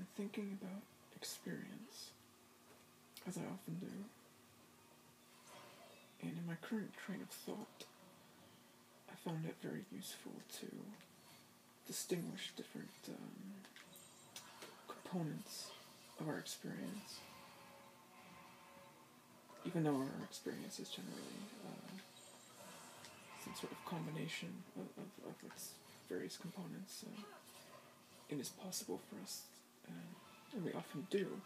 and thinking about experience, as I often do, and in my current train of thought, I found it very useful to distinguish different components of our experience, even though our experience is generally some sort of combination of its various components. It is possible for us, and we often do,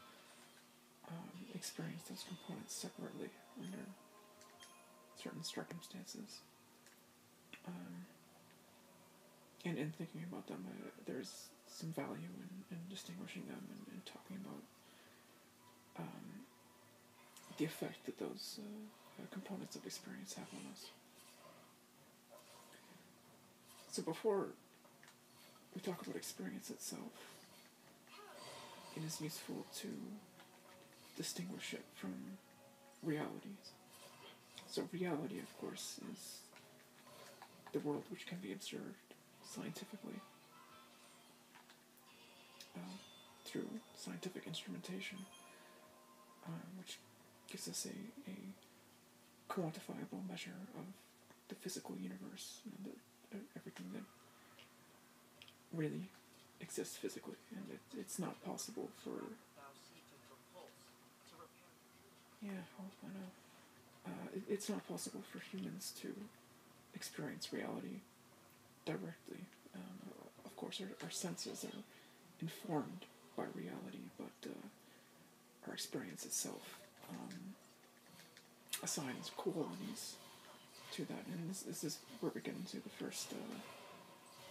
experience those components separately under certain circumstances. And in thinking about them, there's some value in distinguishing them and talking about the effect that those components of experience have on us. So before we talk about experience itself, it is useful to distinguish it from realities. So reality, of course, is the world which can be observed scientifically through scientific instrumentation, which gives us a quantifiable measure of the physical universe, everything that really exists physically, and it's not possible for... Yeah, I know. It's not possible for humans to experience reality directly. Of course, our senses are informed by reality, but our experience itself assigns qualities to that, and this is where we get into the first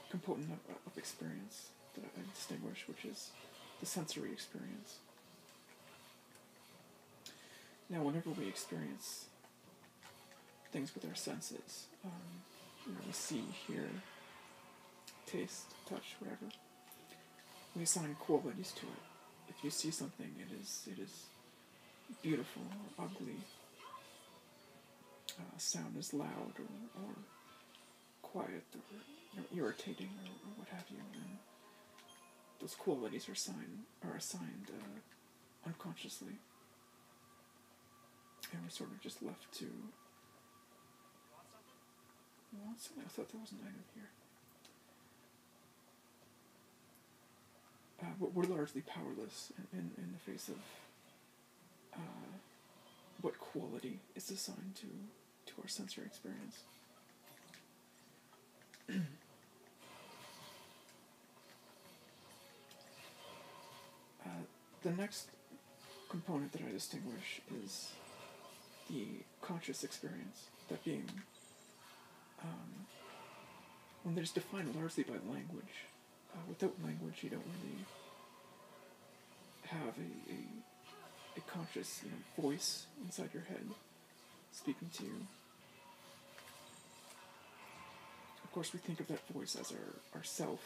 component of experience that I distinguish, which is the sensory experience. Now, whenever we experience things with our senses, we see, hear, taste, touch, whatever, we assign qualities to it. If you see something, it is beautiful or ugly. Sound is loud or quiet or irritating or what have you. And those qualities are assigned unconsciously. And we're sort of just left to... I thought there was an item here. But we're largely powerless in the face of what quality is assigned to our sensory experience. The next component that I distinguish is the conscious experience, that being one that is defined largely by language. Without language, you don't really have a conscious voice inside your head speaking to you. Of course, we think of that voice as our self.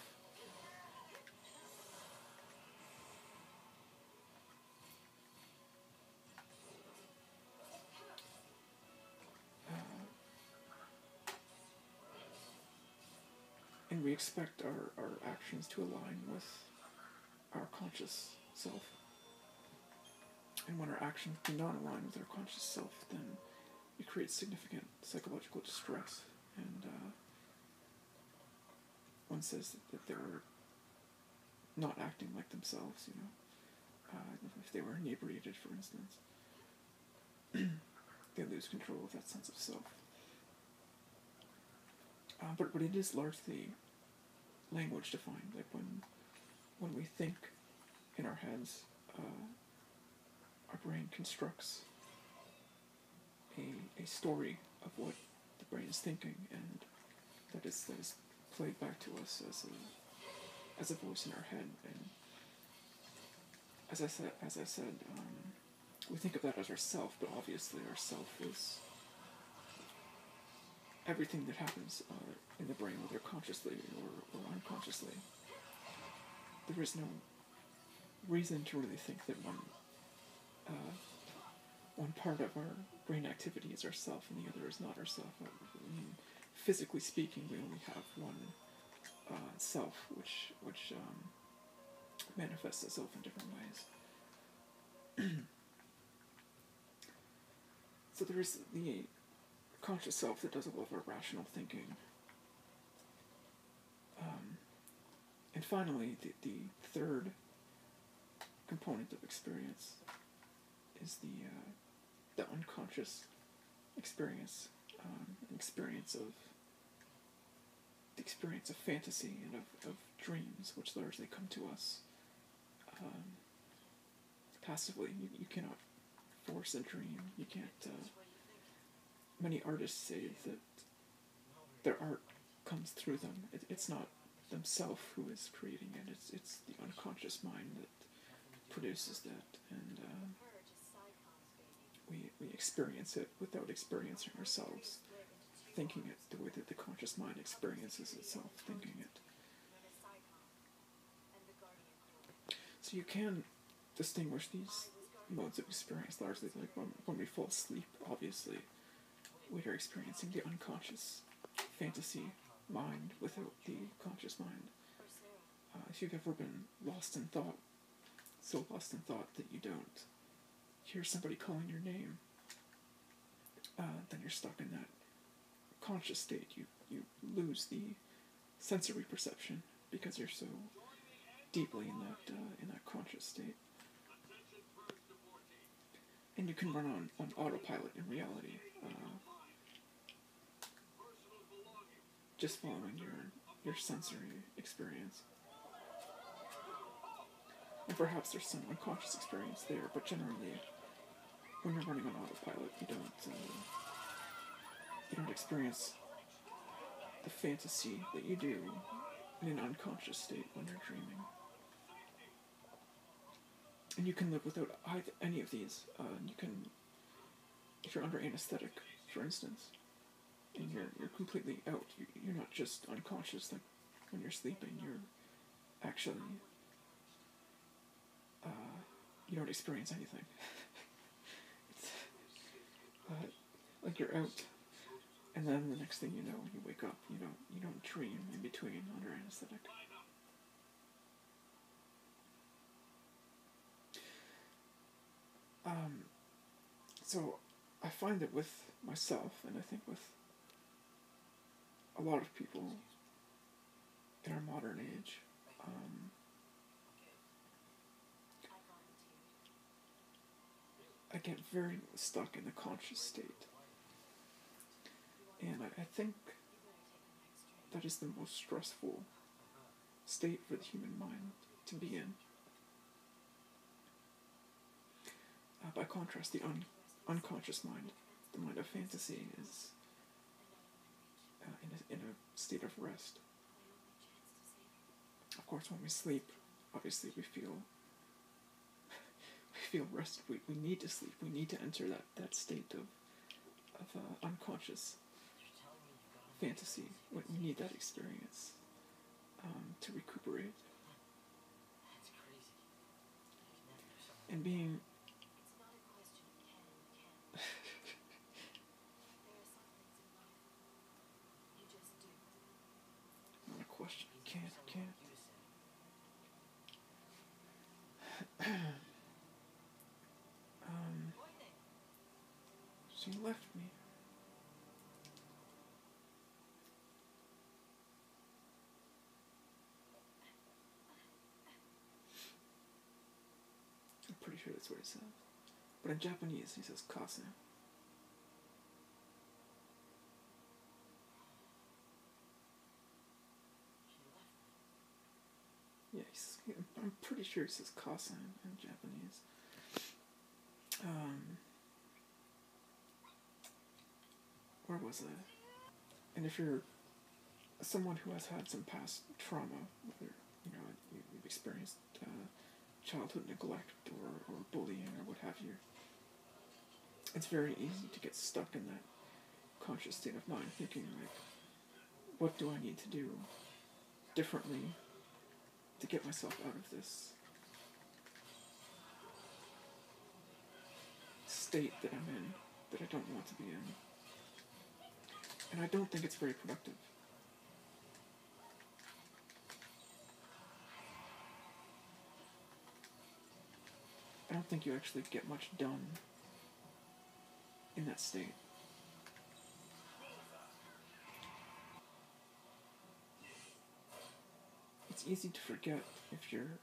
And we expect our actions to align with our conscious self. And when our actions do not align with our conscious self, then it creates significant psychological distress. And one says that they were not acting like themselves, if they were inebriated, for instance. They lose control of that sense of self. But it is largely language defined. Like when we think in our heads, our brain constructs a story of what the brain is thinking, and that is played back to us as a voice in our head. And as I said, we think of that as our self, but obviously our self is everything that happens in the brain, whether consciously or unconsciously. There is no reason to really think that one part of our brain activity is ourself and the other is not ourself. I mean, physically speaking, we only have one self, which manifests itself in different ways. So there is the conscious self that does a lot of rational thinking. And finally, the third component of experience is the unconscious experience, the experience of fantasy and of dreams, which largely come to us passively. You cannot force a dream. You can't. Many artists say that their art comes through them. It's not themselves who is creating it. It's the unconscious mind that produces that, and we experience it without experiencing ourselves, thinking it the way that the conscious mind experiences itself, thinking it. So you can distinguish these modes of experience largely, like when we fall asleep, obviously, we are experiencing the unconscious fantasy mind without the conscious mind. If you've ever been lost in thought, so lost in thought that you don't hear somebody calling your name, then you're stuck in that conscious state. You lose the sensory perception because you're so deeply in that conscious state. And you can run on autopilot in reality, just following your sensory experience. And perhaps there's some unconscious experience there, but generally, when you're running on autopilot, you don't experience the fantasy that you do in an unconscious state when you're dreaming. And you can live without any of these. You can, if you're under anesthetic, for instance, and you're completely out. You're not just unconscious like when you're sleeping. You're actually you don't experience anything. It's like you're out, and then the next thing you know, you wake up. You don't dream in between under anesthetic. So I find that with myself, and I think with a lot of people in our modern age, I get very stuck in the conscious state. And I think that is the most stressful state for the human mind to be in. By contrast, the unconscious mind, the mind of fantasy, is in a state of rest. Of course, when we sleep, obviously we feel rested. We need to sleep. We need to enter that state of unconscious fantasy. We need that experience to recuperate. And being not a question. Can't. So you left me. I'm pretty sure that's what he says. But in Japanese, he says kase. Yeah, I'm pretty sure he says kase in Japanese. Where was I? And if you're someone who has had some past trauma, whether you've experienced childhood neglect or bullying or what have you, it's very easy to get stuck in that conscious state of mind, thinking like, what do I need to do differently to get myself out of this state that I'm in, that I don't want to be in. And I don't think it's very productive. I don't think you actually get much done in that state. It's easy to forget if you're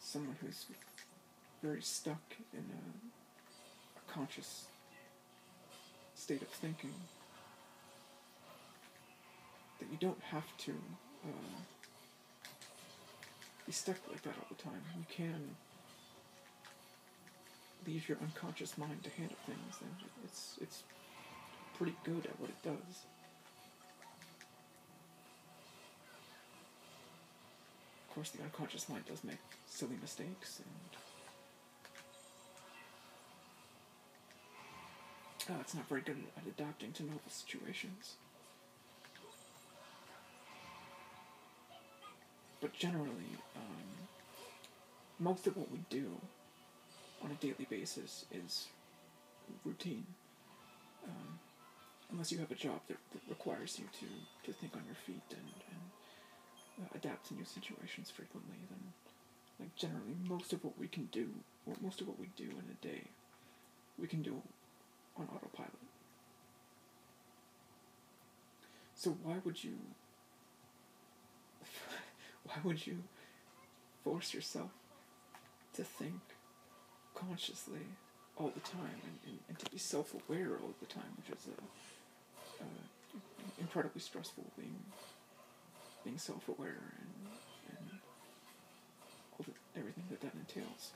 someone who's very stuck in a conscious state of thinking, that you don't have to be stuck like that all the time. You can leave your unconscious mind to handle things, and it's pretty good at what it does. Of course, the unconscious mind does make silly mistakes, and it's not very good at adapting to novel situations. But generally, most of what we do on a daily basis is routine. Unless you have a job that requires you to think on your feet and adapt to new situations frequently, then like generally most of what we can do, or most of what we do in a day, we can do on autopilot. So why would you force yourself to think consciously all the time and to be self-aware all the time, which is incredibly stressful, being self-aware and everything that entails.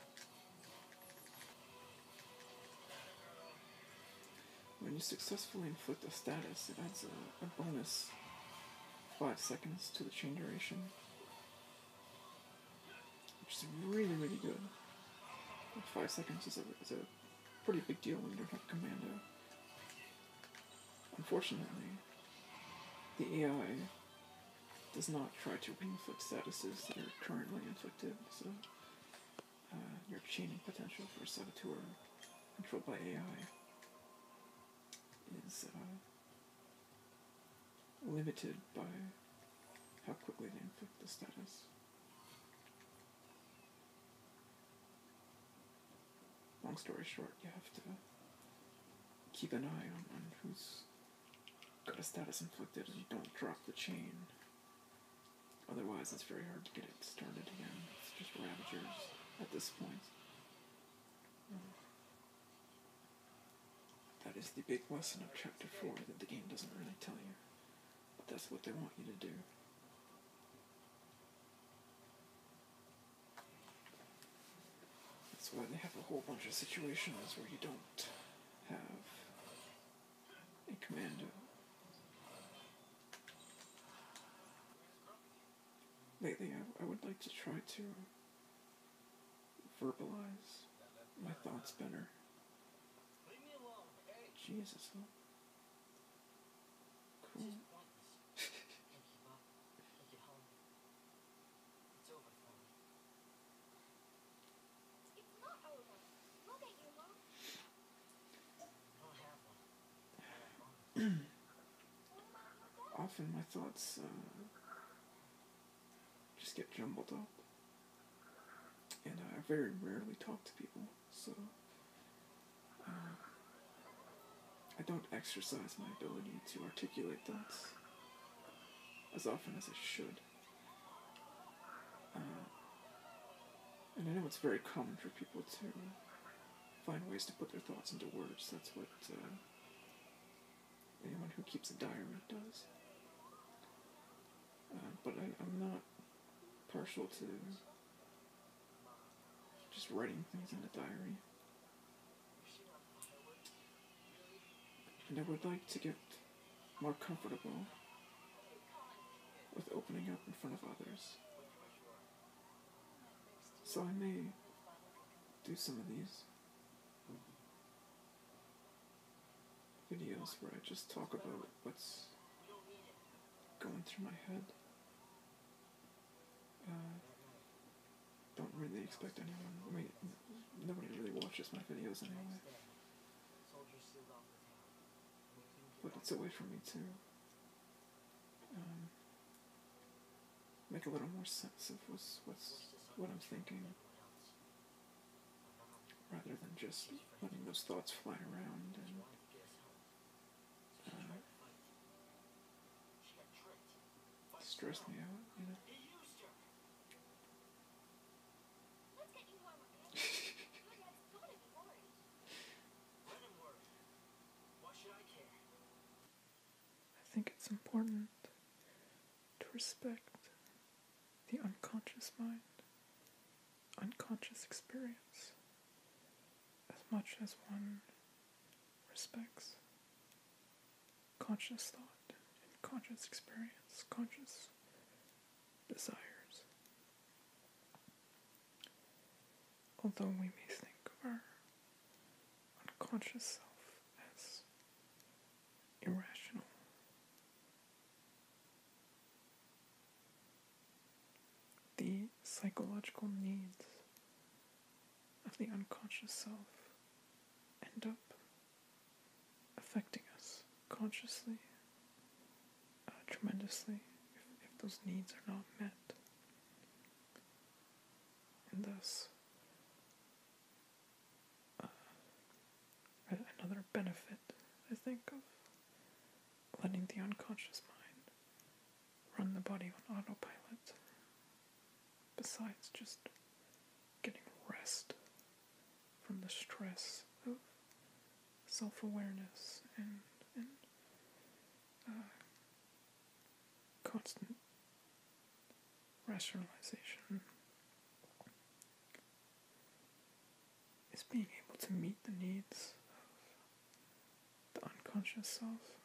When you successfully inflict a status, it adds a bonus 5 seconds to the chain duration, which is really, really good. 5 seconds is a pretty big deal when you don't have commando. Unfortunately, the AI does not try to re-inflict statuses that are currently inflicted, so your chaining potential for a saboteur controlled by AI is limited by how quickly they inflict the status. Long story short, you have to keep an eye on who's got a status inflicted and don't drop the chain. Otherwise, it's very hard to get it started again. It's just Ravagers at this point. That is the big lesson of Chapter 4 that the game doesn't really tell you. But that's what they want you to do. That's why they have a whole bunch of situations where you don't have a commando. Lately, I would like to try to verbalize my thoughts better. Jesus, huh? Cool. Often my thoughts just get jumbled up, and I very rarely talk to people, so I don't exercise my ability to articulate thoughts as often as I should. And I know it's very common for people to find ways to put their thoughts into words. That's what anyone who keeps a diary does. But I'm not partial to just writing things in a diary. And I would like to get more comfortable with opening up in front of others. So I may do some of these videos where I just talk about what's going through my head. Don't really expect anyone, I mean, nobody really watches my videos anyway. But it's a way for me to make a little more sense of what I'm thinking. rather than just letting those thoughts fly around and stress me out, you know. I think it's important to respect the unconscious mind, unconscious experience, as much as one respects conscious thought and conscious experience, conscious desires. Although we may think of our unconscious self as irrational, the psychological needs of the unconscious self end up affecting us consciously, tremendously, if those needs are not met. And thus, another benefit, I think, of letting the unconscious mind run the body on autopilot, besides just getting rest from the stress of self-awareness and constant rationalization, is being able to meet the needs of the unconscious self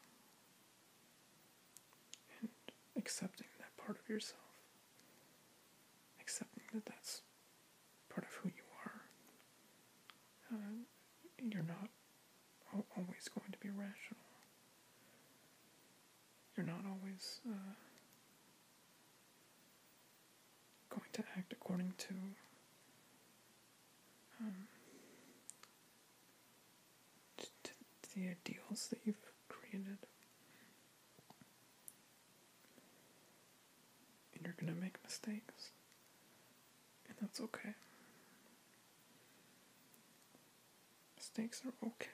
and accepting that part of yourself, accepting that that's part of who you are. You're not always going to be rational. You're not always going to act according to the ideals that you've created. And you're going to make mistakes. And that's okay. Mistakes are okay.